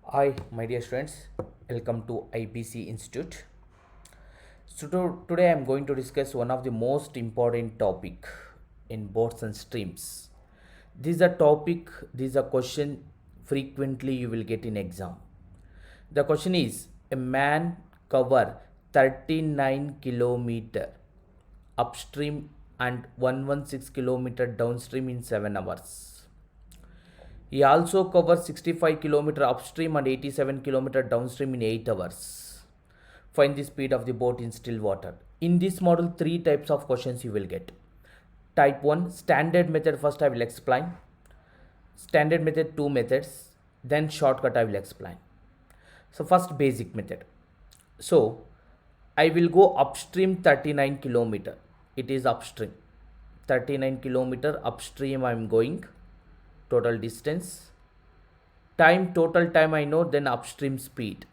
Hi, my dear students. Welcome to IBC Institute. So today I am going to discuss one of the most important topic in boards and streams. This is a topic. This is a question frequently you will get in exam. The question is: a man cover 39 kilometer upstream and 116 kilometer downstream in 7 hours. He also covers 65 km upstream and 87 km downstream in 8 hours. Find the speed of the boat in still water. In this model, 3 types of questions you will get. Type 1, standard method first I will explain. Standard method 2 methods. Then shortcut I will explain. So first basic method. So I will go upstream 39 km. It is upstream. 39 km upstream I am going. Total distance, total time I know, then upstream speed,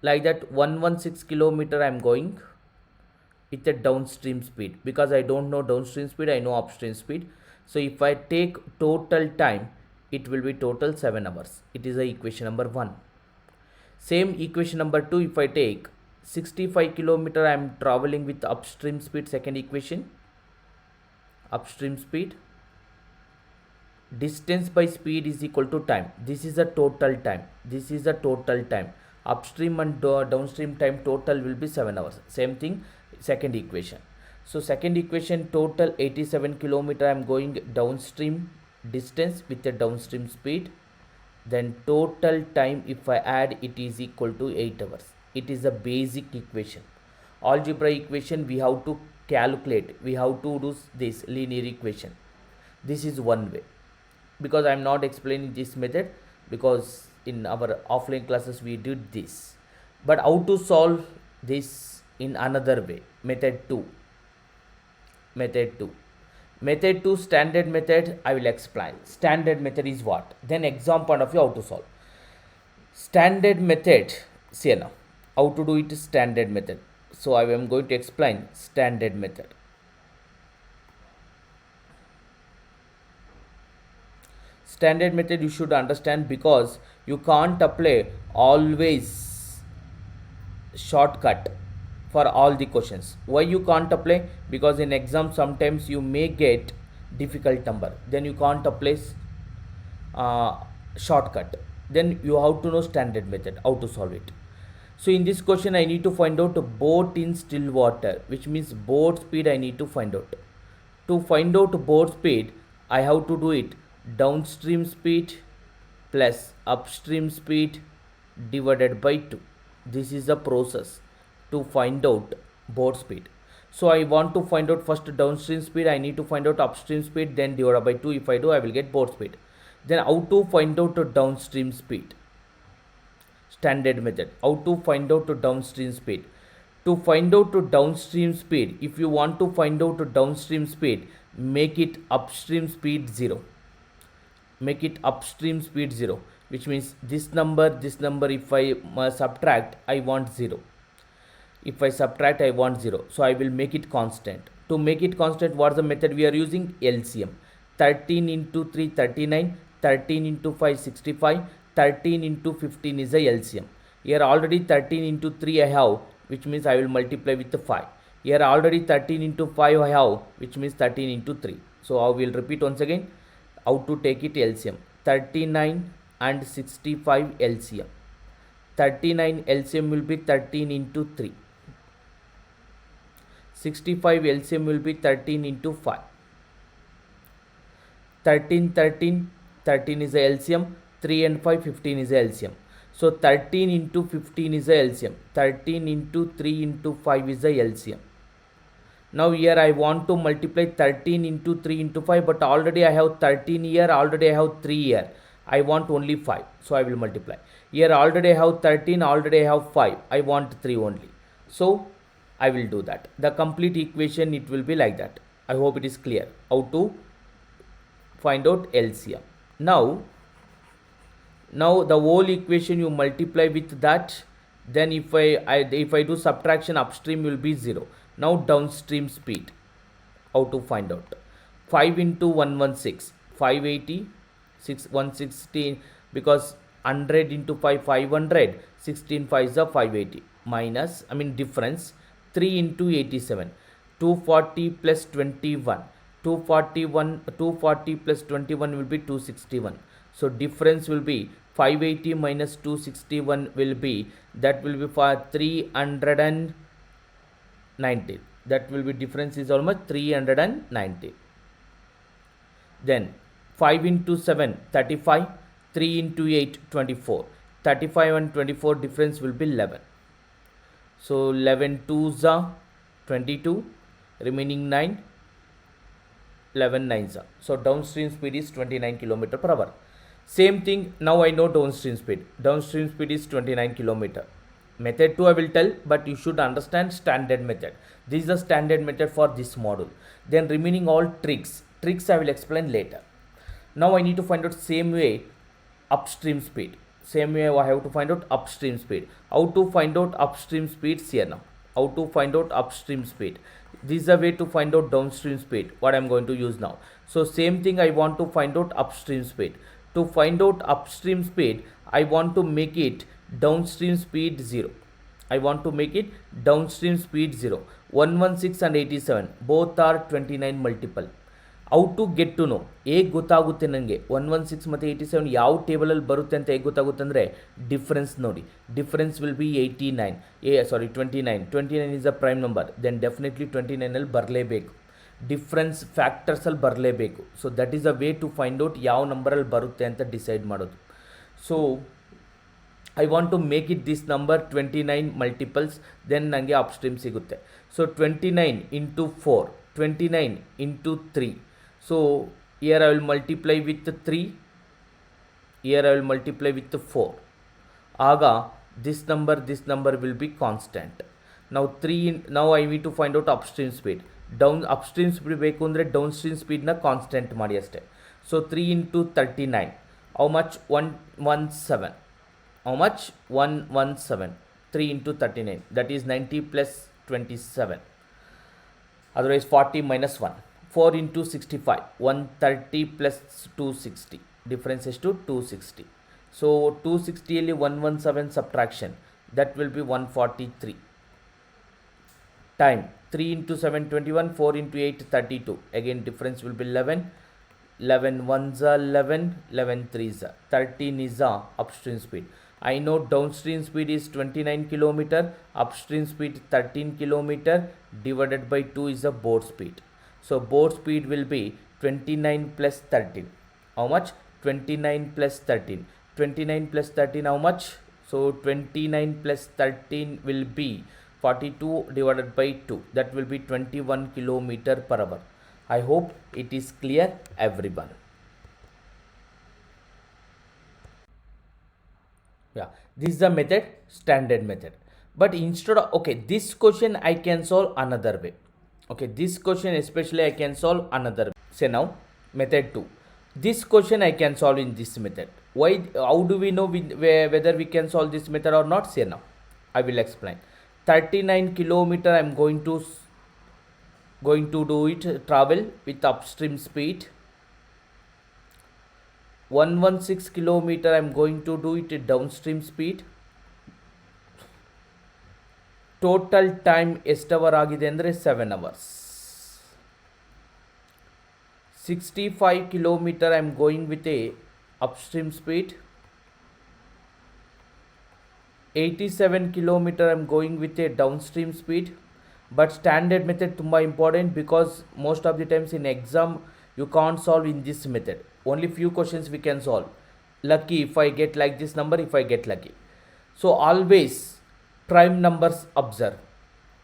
like that 116 kilometer I am going with a downstream speed. Because I don't know downstream speed, I know upstream speed. So if I take total time, it will be total 7 hours. It is a equation number 1. Same equation number 2, if I take 65 kilometer I am traveling with upstream speed, second equation, upstream speed, distance by speed is equal to time. This is a total time. Upstream and downstream time total will be 7 hours. Same thing, second equation. So second equation, total 87 kilometer I am going downstream distance with the downstream speed. Then total time, if I add, it is equal to 8 hours. It is a basic equation. Algebra equation we have to calculate, we have to do this linear equation. This is one way, because I am not explaining this method because in our offline classes we did this. But how to solve this in another way? Method 2, standard method I will explain. Standard method is what? Then exam point of view, how to solve standard method. See now how to do it, standard method. So I am going to explain standard method. Standard method you should understand, because you can't apply always shortcut for all the questions. Why you can't apply? Because in exam sometimes you may get difficult number, then you can't apply shortcut. Then you have to know standard method, how to solve it. So in this question I need to find out a boat in still water, which means boat speed I need to find out. To find out boat speed, I have to do it downstream speed plus upstream speed divided by 2. This is the process to find out boat speed. So I want to find out first downstream speed, I need to find out upstream speed, then divided by 2. If I do, I will get boat speed. Then how to find out the downstream speed? Standard method. How to find out the downstream speed? To find out the downstream speed, if you want to find out the downstream speed, make it upstream speed 0. Make it upstream speed 0, which means this number, if I subtract, I want 0. If I subtract, I want 0. So I will make it constant. To make it constant, what is the method we are using? LCM. 13 into 3, 39. 13 into 5, 65. 13 into 15 is the LCM. Here already 13 into 3 I have, which means I will multiply with the 5. Here already 13 into 5 I have, which means 13 into 3. So I will repeat once again how to take it LCM. 39 and 65 LCM. 39 LCM will be 13 into 3. 65 LCM will be 13 into 5. 13 is the LCM. 3 and 5, 15 is the LCM. So 13 into 15 is the LCM. 13 into 3 into 5 is the LCM. Now here I want to multiply 13 into 3 into 5, but already I have 13 here, already I have 3 here. I want only 5, so I will multiply. Here already I have 13, already I have 5, I want 3 only, so I will do that. The complete equation, it will be like that. I hope it is clear how to find out LCM. Now the whole equation you multiply with that, then if I do subtraction, upstream will be 0. Now downstream speed, how to find out? 5 into 116, 580, 116, because 100 into 5, 500, 16 5 is 580, minus, difference, 3 into 87, 240 plus 21, 240 plus 21 will be 261. So difference will be 580 minus 261 will be, that will be for 390. That will be, difference is almost 390. Then 5 into 7, 35, 3 into 8, 24. 35 and 24 difference will be 11. So 11 2s are 22, remaining 9, 11 9s are. So downstream speed is 29 km per hour. Same thing, now I know downstream speed. Downstream speed is 29 km. Method 2 I will tell, but you should understand standard method. This is the standard method for this module. Then remaining all tricks I will explain later. Now I need to find out same way upstream speed. Same way I have to find out upstream speed. How to find out upstream speeds here now? How to find out upstream speed? This is the way to find out downstream speed, what I am going to use now. So same thing, I want to find out upstream speed. To find out upstream speed, I want to make it downstream speed 0. I want to make it downstream speed 0. 116 and 87 both are 29 multiple. How to get to know? ಹೇಗೆ ಗೊತ್ತಾಗುತ್ತೆ ನನಗೆ 116 ಮತ್ತು 87 ಯಾವ ಟೇಬಲಲ್ಲಿ ಬರುತ್ತೆ ಅಂತ ಹೇಗೆ ಗೊತ್ತಾಗುತ್ತೆ ಅಂದರೆ, ಡಿಫ್ರೆನ್ಸ್ ನೋಡಿ. Difference will be 29 is a prime number, then definitely 29 ಅಲ್ಲಿ ಬರಲೇಬೇಕು. ಡಿಫ್ರೆನ್ಸ್ ಫ್ಯಾಕ್ಟರ್ಸಲ್ಲಿ ಬರಲೇಬೇಕು. So that is a way to find out ಯಾವ ನಂಬರಲ್ಲಿ ಬರುತ್ತೆ ಅಂತ ಡಿಸೈಡ್ ಮಾಡೋದು. So I want to make it this number 29 multiples, then ನನಗೆ ಅಪ್ಸ್ಟ್ರೀಮ್ ಸಿಗುತ್ತೆ. So 29 into 4, 29 into 3. So here I will multiply with 3, here I will multiply with 4. Aga this number will be constant. Now I need to find out upstream speed. Upstream speed beku andre downstream speed na constant ಮಾಡಿ ಅಷ್ಟೇ. So 3 into 39, how much? 117. How much? 117. 3 into 39, that is 90 plus 27, otherwise 40 minus 1. 4 into 65, 130 plus 260, difference is to 260. So 260 ಅಲ್ಲಿ 117 subtraction, that will be 143. Time 3 into 7 21, 4 into 8 32, again difference will be 11. 11 1s are 11, 11 3s are 13 is a upstream speed. I know downstream speed is 29 km, upstream speed 13 km, divided by 2 is a board speed. So board speed will be 29 plus 13. How much? 29 plus 13. 29 plus 13 how much? So 29 plus 13 will be 42 divided by 2. That will be 21 km per hour. I hope it is clear everyone. Yeah, this is the method, standard method. But instead of, okay, this question I can solve another way. Okay, this question especially I can solve another way. Say now, method 2. This question I can solve in this method. Why? How do we know whether we can solve this method or not? Say now, I will explain. 39 kilometer I am going to do it, travel with upstream speed. 116 kilometer I am going to do it downstream speed. Total time ಎಷ್ಟು hour ಆಗಿದೆ ಅಂದರೆ 7 hours. 65 kilometer I am going with a upstream speed. 87 kilometer I am going with a downstream speed. But standard method ತುಂಬ important, because most of the times in exam you can't solve in this method. Only few questions we can solve. Lucky if I get like this number, if I get lucky. So always prime numbers observe.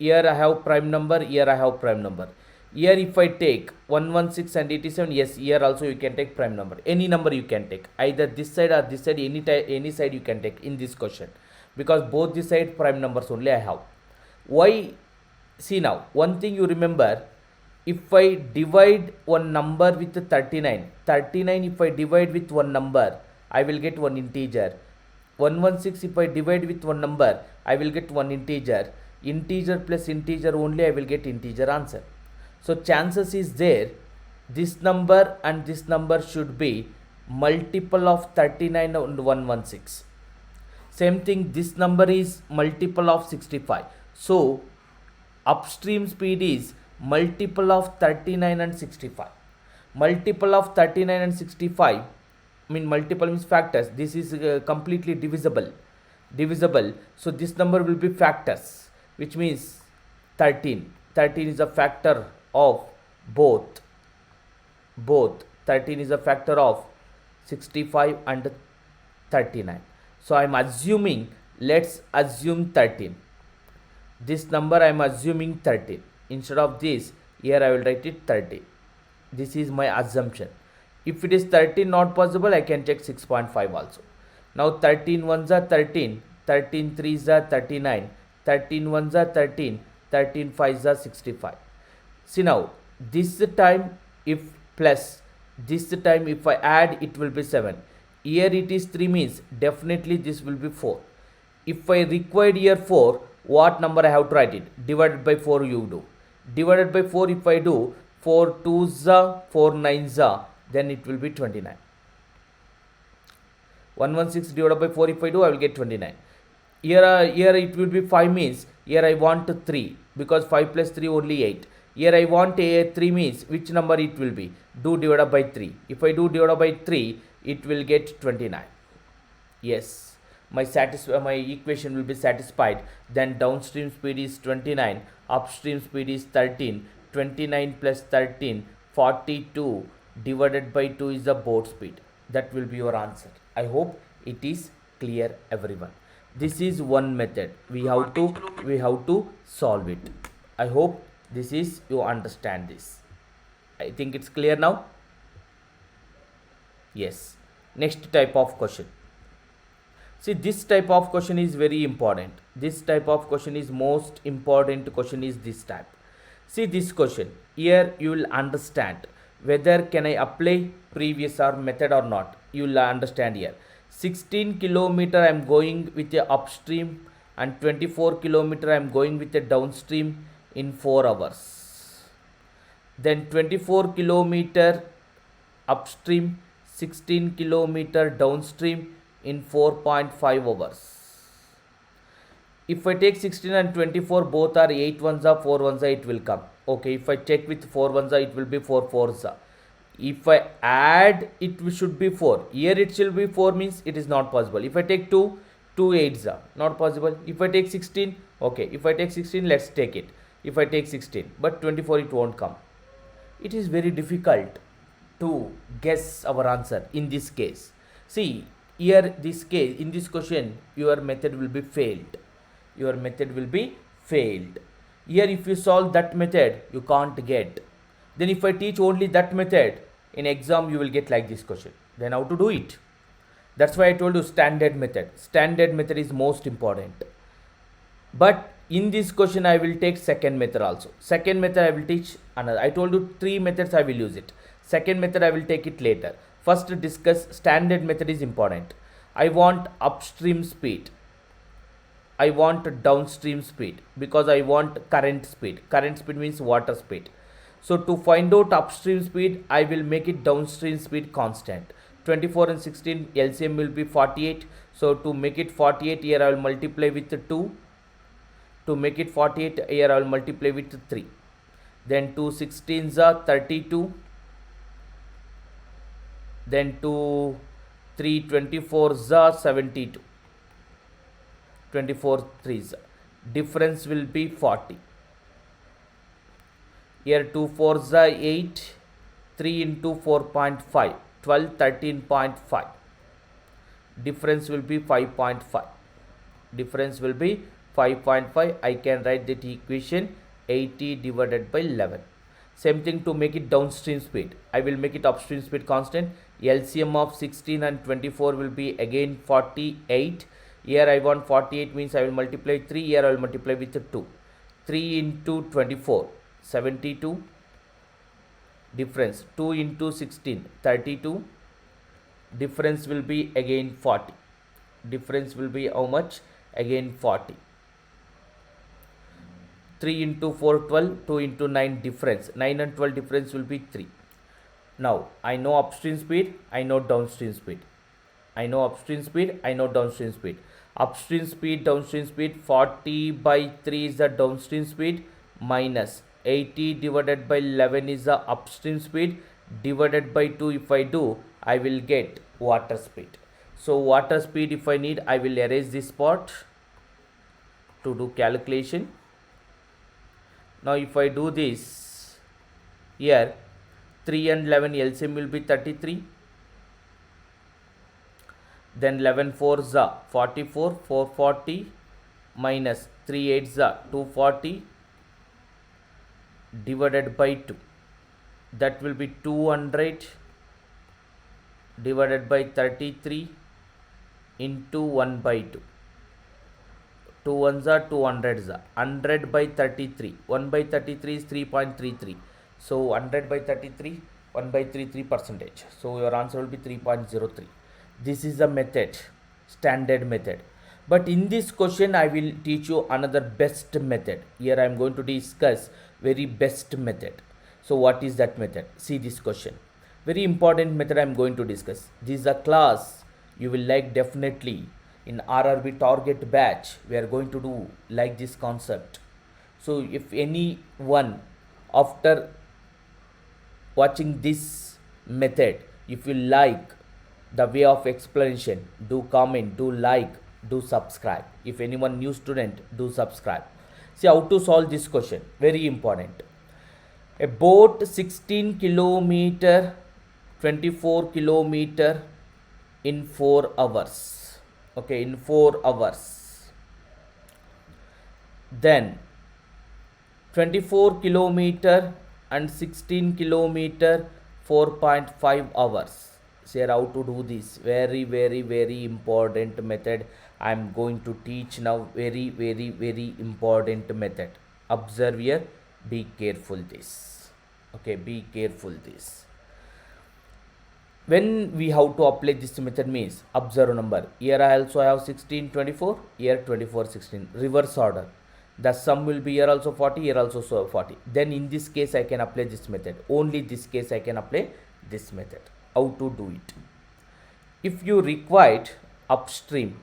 Here I have prime number, here I have prime number. Here if I take 116 and 87, yes, here also you can take prime number. Any number you can take. Either this side or this side, any side you can take in this question. Because both the side prime numbers only I have. Why? See now, one thing you remember, if I divide one number with 39, 39 if I divide with one number, I will get one integer. 116 if I divide with one number, I will get one integer. Integer plus integer only I will get integer answer. So chances is there, this number and this number should be multiple of 39 and 116. Same thing, this number is multiple of 65. So upstream speed is multiple of 39 and 65. Multiple of 39 and 65, I mean multiple means factors. This is completely divisible. So this number will be factors, which means 13. 13 is a factor of both. 13 is a factor of 65 and 39. So I am assuming, let's assume 13. This number I am assuming 13. Instead of this, here I will write it 30. This is my assumption. If it is 13 not possible, I can check 6.5 also. Now 13 ones are 13, 13 threes are 39, 13 ones are 13, 13 fives are 65. See now, this time if plus, this time if I add, it will be 7. Here it is 3 means definitely this will be 4. If I required here 4, what number I have to write it? Divided by 4 you do. Divided by 4 if I do, 4 2s are, 4 9s are, then it will be 29. 116 divided by 4 if I do, I will get 29. Here it will be 5 means, here I want 3, because 5 plus 3 only 8. Here I want a 3 means, which number it will be? Do divided by 3. If I do divided by 3, it will get 29. Yes, my equation will be satisfied. Then downstream speed is 29, upstream speed is 13. 29 plus 13, 42 divided by 2 is the boat speed. That will be your answer. I hope it is clear, everyone. This is one method. We have to solve it. I hope this is, you understand this. I think it's clear now. Yes. Next type of question. See, this type of question is very important. This type of question is most important question is this type. See this question. Here you will understand whether can I apply previous or method or not. You will understand here. 16 kilometer I am going with the upstream and 24 kilometer I am going with the downstream in 4 hours. Then 24 kilometer upstream, 16 kilometer downstream in 4.5 hours. If I take 16 and 24, both are 8 ones are 4 ones are, it will come. Okay, if I check with 4 ones are, it will be 4 fours are. If I add, it should be 4. Here it shall be 4 means it is not possible. If I take 2, 2 eights are not possible. If I take 16, okay, if I take 16, let's take it. If I take 16, but 24 it won't come. It is very difficult to guess our answer in this case. See, here this case, in this question, your method will be failed. Your method will be failed. Here if you solve that method, you can't get. Then if I teach only that method, in exam you will get like this question. Then how to do it? That's why I told you standard method. Standard method is most important. But in this question I will take second method also. Second method I will teach another. I told you 3 methods I will use it. Second method I will take it later. First discuss standard method is important. I want upstream speed. I want downstream speed because I want current speed. Current speed means water speed. So to find out upstream speed, I will make it downstream speed constant. 24 and 16 LCM will be 48. So to make it 48, here I will multiply with 2. To make it 48, here I will multiply with 3. Then 2 16s are 32. Then 2 3 24s are 72. 24 3s. Difference will be 40. Here 2 4s are 8. 3 into 4.5. 12 13.5. Difference will be 5.5. Difference will be 5.5. I can write that equation 80 divided by 11. Same thing to make it downstream speed. I will make it upstream speed constant. LCM of 16 and 24 will be again 48. Here I want 48 means I will multiply 3. Here I will multiply with 2. 3 into 24, 72. Difference 2 into 16, 32. Difference will be again 40. Difference will be how much? Again 40. 3 into 4, 12. 2 into 9, difference. 9 and 12 difference will be 3. Now, I know upstream speed, I know downstream speed. I know upstream speed, I know downstream speed. Upstream speed, downstream speed, 40 by 3 is the downstream speed, minus 80 divided by 11 is the upstream speed, divided by 2 if I do, I will get water speed. So, water speed if I need, I will erase this part to do calculation. Now, if I do this, here 3 and 11 LCM will be 33. Then 11 4s are 44, 440 minus 3 8s are 240 divided by 2. That will be 200 divided by 33 into 1 by 2. 2 ones are 200s are 100 by 33. 1 by 33 is 3.33. So 100 by 33, 1 by 33 percentage. So your answer will be 3.03. This is the method, standard method. But in this question, I will teach you another best method. Here I am going to discuss very best method. So what is that method? See this question. Very important method I am going to discuss. This is a class you will like definitely. In RRB target batch, we are going to do like this concept. So if anyone after watching this method, if you like the way of explanation, do comment, do like, do subscribe. If anyone new student, do subscribe. See how to solve this question, very important. A boat 16 kilometer, 24 kilometer in 4 hours. Okay, in 4 hours. Then 24 kilometer and 16 kilometer 4.5 hours. Say how to do this. Very, very, very important method. I am going to teach now. Very, very, very important method. Observe here. Be careful this. Okay, be careful this. When we have to apply this method means observe number. Here I also have 16, 24. Here 24, 16. Reverse order. The sum will be here also 40. Here also 40. Then in this case I can apply this method. Only this case I can apply this method. How to do it? If you required upstream,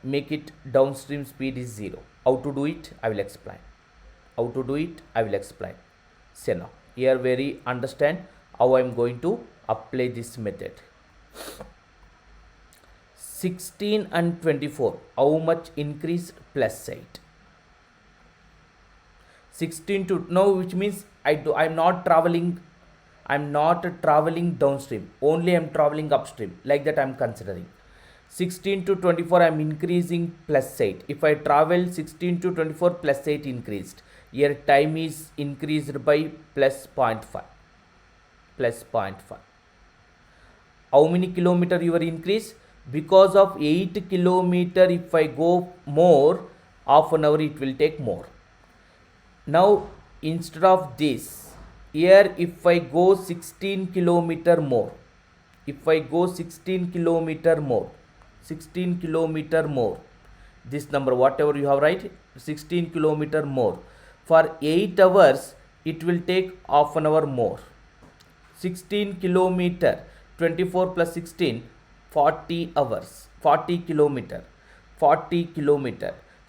make it downstream speed is 0. How to do it? I will explain. Say now. Here very understand how I am going to apply this method. 16 and 24. How much increase? Plus 8. 16 to now, which means I'm not traveling downstream, only I'm traveling upstream. Like that I'm considering. 16 to 24 I'm increasing plus 8. If I travel 16 to 24 plus 8 increased. Here time is increased by plus 0.5. How many kilometer you are increase? Because of 8 kilometer, if I go more, half an hour it will take more. Now instead of this, here if I go 16 kilometer more, this number whatever you have right, 16 kilometer more, for 8 hours it will take half an hour more. 16 kilometer 24 plus 16, 40 hours, 40 kilometer.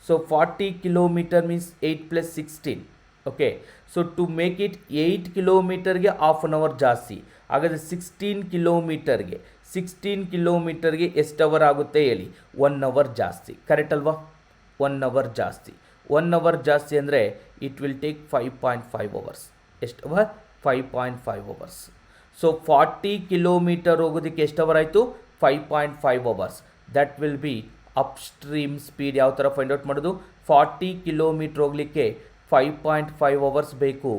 So 40 kilometer means 8 plus 16. Okay, so to make it 8 kilometer ge half an hour ಜಾಸ್ತಿ. ಹಾಗಾದರೆ 16 ಕಿಲೋಮೀಟರ್ಗೆ ಎಷ್ಟು hour ಆಗುತ್ತೆ ಹೇಳಿ? 1 hour ಜಾಸ್ತಿ. Correct ಅಲ್ವಾ? 1 hour ಜಾಸ್ತಿ. 1 hour ಜಾಸ್ತಿ ಅಂದರೆ ಇಟ್ ವಿಲ್ ಟೇಕ್ 5.5 ಅವರ್ಸ್. ಎಷ್ಟು ಅವರ್? 5.5 ಅವರ್ಸ್. ಸೊ 40 ಕಿಲೋಮೀಟರ್ ಹೋಗೋದಕ್ಕೆ ಎಷ್ಟು ಅವರ್ ಆಯಿತು? 5.5 hours. That will be upstream speed. ಯಾವ ಥರ ಫೈಂಡ್ ಔಟ್ ಮಾಡೋದು? 40 ಕಿಲೋಮೀಟರ್ ಹೋಗಲಿಕ್ಕೆ 5.5 ಅವರ್ಸ್ ಬೇಕು.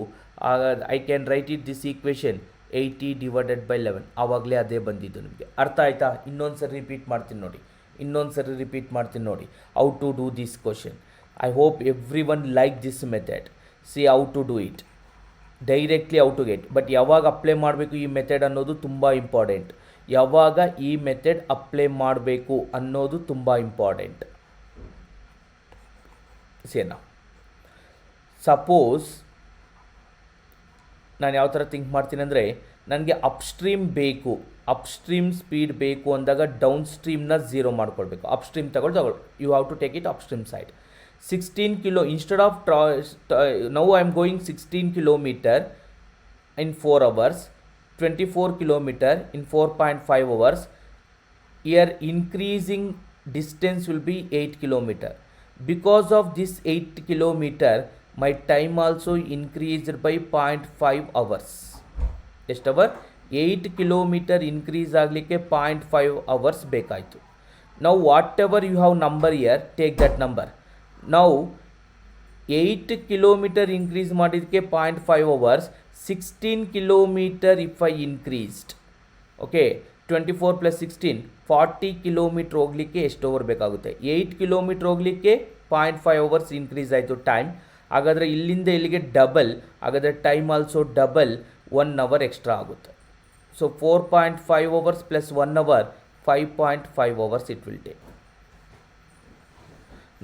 I can write it this equation 80/11. ಆವಾಗಲೇ ಅದೇ ಬಂದಿದ್ದು ನಿಮಗೆ. ಅರ್ಥ ಆಯ್ತಾ? ಇನ್ನೊಂದು ಸರಿ ರಿಪೀಟ್ ಮಾಡ್ತೀನಿ ನೋಡಿ how to do this question. I hope everyone like this method. See how to do it directly how to get. But ಯಾವಾಗ ಅಪ್ಲೈ ಮಾಡಬೇಕು ಈ ಮೆಥಡ್ ಅನ್ನೋದು ತುಂಬ ಇಂಪಾರ್ಟೆಂಟ್. ಯಾವಾಗ ಈ ಮೆಥಡ್ ಅಪ್ಲೈ ಮಾಡಬೇಕು ಅನ್ನೋದು ತುಂಬ ಇಂಪಾರ್ಟೆಂಟ್. ಸೇನಾ ಸಪೋಸ್ ನಾನು ಯಾವ ಥರ ಥಿಂಕ್ ಮಾಡ್ತೀನಿ ಅಂದರೆ, ನನಗೆ ಅಪ್ಸ್ಟ್ರೀಮ್ ಬೇಕು, ಅಪ್ಸ್ಟ್ರೀಮ್ ಸ್ಪೀಡ್ ಬೇಕು ಅಂದಾಗ ಡೌನ್ ಸ್ಟ್ರೀಮ್ನ ಝೀರೋ ಮಾಡ್ಕೊಳ್ಬೇಕು. ಅಪ್ಸ್ಟ್ರೀಮ್ ತಗೊಳ್ಳಿ you have to take it upstream side. 16 kilo instead of now I am going 16 kilometer in 4 hours, 24 kilometer in 4.5 hours. Here increasing distance will be 8 kilometer. Because of this 8 kilometer my time also increased by 0.5 hours. ಎಷ್ಟು hour? 8 kilometer increase ಆಗಲಿಕ್ಕೆ 0.5 hours ಬೇಕಾಯಿತು. Now whatever you have number here, take that number. Now 8 kilometer increase ಮಾಡಿದಕ್ಕೆ 0.5 hours, 16 kilometer if I increased, okay, 24 plus 16 40 kilometer ಹೋಗಲಿಕ್ಕೆ ಎಷ್ಟು hour ಬೇಕಾಗುತ್ತೆ? 8 kilometer ಹೋಗಲಿಕ್ಕೆ 0.5 hours increase ಆಯಿತು time. ಹಾಗಾದರೆ ಇಲ್ಲಿಂದ ಇಲ್ಲಿಗೆ ಡಬಲ್, ಹಾಗಾದರೆ time also double, 1 hour extra ಆಗುತ್ತೆ. So 4.5 hours plus 1 hour, 5.5 hours it will take.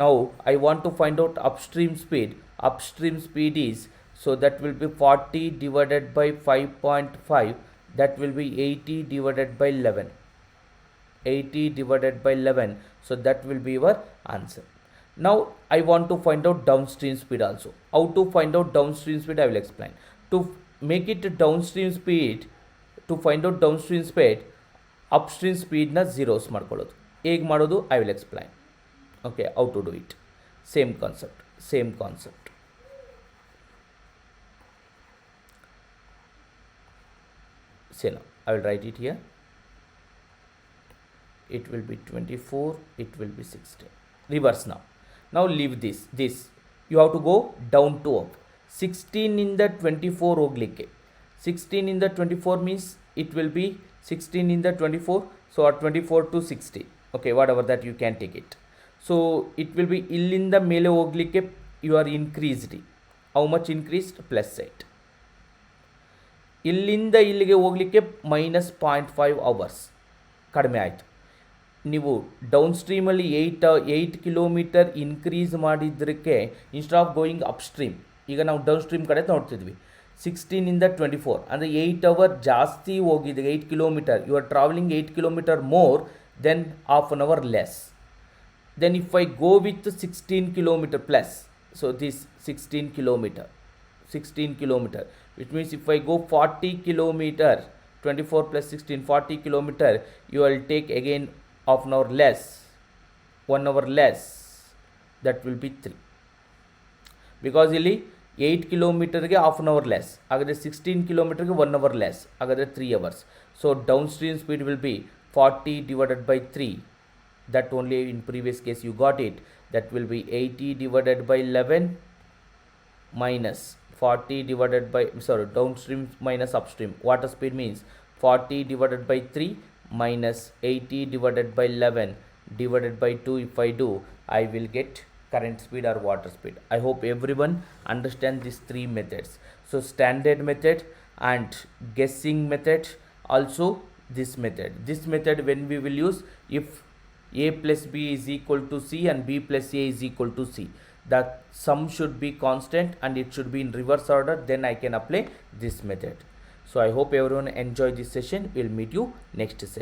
Now I want to find out upstream speed. Upstream speed is, so that will be 40 divided by 5.5, that will be 80 divided by 11. 80 divided by 11, so that will be your answer. Now I want to find out downstream speed also. How to find out downstream speed I will explain. To make it downstream speed, to find out downstream speed, upstream speed na zeros ಮಾಡ್ಕೊಳ್ಳೋದು. ಹೇಗೆ ಮಾಡೋದು I will explain. Okay, how to do it. Same concept. Say now, I will write it here. It will be 24, it will be 16. Reverse now. Now leave this. You have to go down to up. 16 in the 24 ಹೋಗಲಿಕ್ಕೆ. 16 in the 24 means it will be 16 in the 24. So 24 to 60. Okay, whatever that you can take it. So it will be ಇಲ್ಲಿಂದ ಮೇಲೆ ಹೋಗಲಿಕ್ಕೆ you are increased. How much increased? plus 8. ಇಲ್ಲಿಂದ ಇಲ್ಲಿಗೆ ಹೋಗಲಿಕ್ಕೆ minus 0.5 hours ಕಡಿಮೆ ಆಯಿತು. ನೀವು ಡೌನ್ ಸ್ಟ್ರೀಮಲ್ಲಿ 8 ಕಿಲೋಮೀಟರ್ ಇನ್ಕ್ರೀಸ್ ಮಾಡಿದ್ದಕ್ಕೆ instead of going up stream, ಈಗ ನಾವು ಡೌನ್ ಸ್ಟ್ರೀಮ್ ಕಡೆ ನೋಡ್ತಿದ್ವಿ. 16 ಇಂದ 24 ಅಂದರೆ 8 hour ಜಾಸ್ತಿ ಹೋಗಿದೆ. 8 kilometer, you are traveling 8 kilometer more than half an hour less. Then if I go with 16 kilometer plus, so this 16 kilometer, which means if I go 40 kilometer, 24 plus 16, 40 kilometer, you will take again half an hour less, 1 hour less, that will be 3. Because ಇಲ್ಲಿ 8 kilometerಗೆ half an hour less, ಹಾಗಾದರೆ 16 kilometerಗೆ 1 hour less, ಹಾಗಾದರೆ 3 hours. So downstream speed will be 40 divided by 3. That only in previous case you got it. That will be 80 divided by 11 minus 40 divided by, downstream minus upstream. Water speed means 40 divided by 3 minus 80 divided by 11 divided by 2. If I do, I will get current speed or water speed. I hope everyone understand these 3 methods. So standard method and guessing method, also this method when we will use, if a plus b is equal to c and b plus a is equal to c, that sum should be constant and it should be in reverse order, then I can apply this method. So I hope everyone enjoy this session. We'll meet you next session.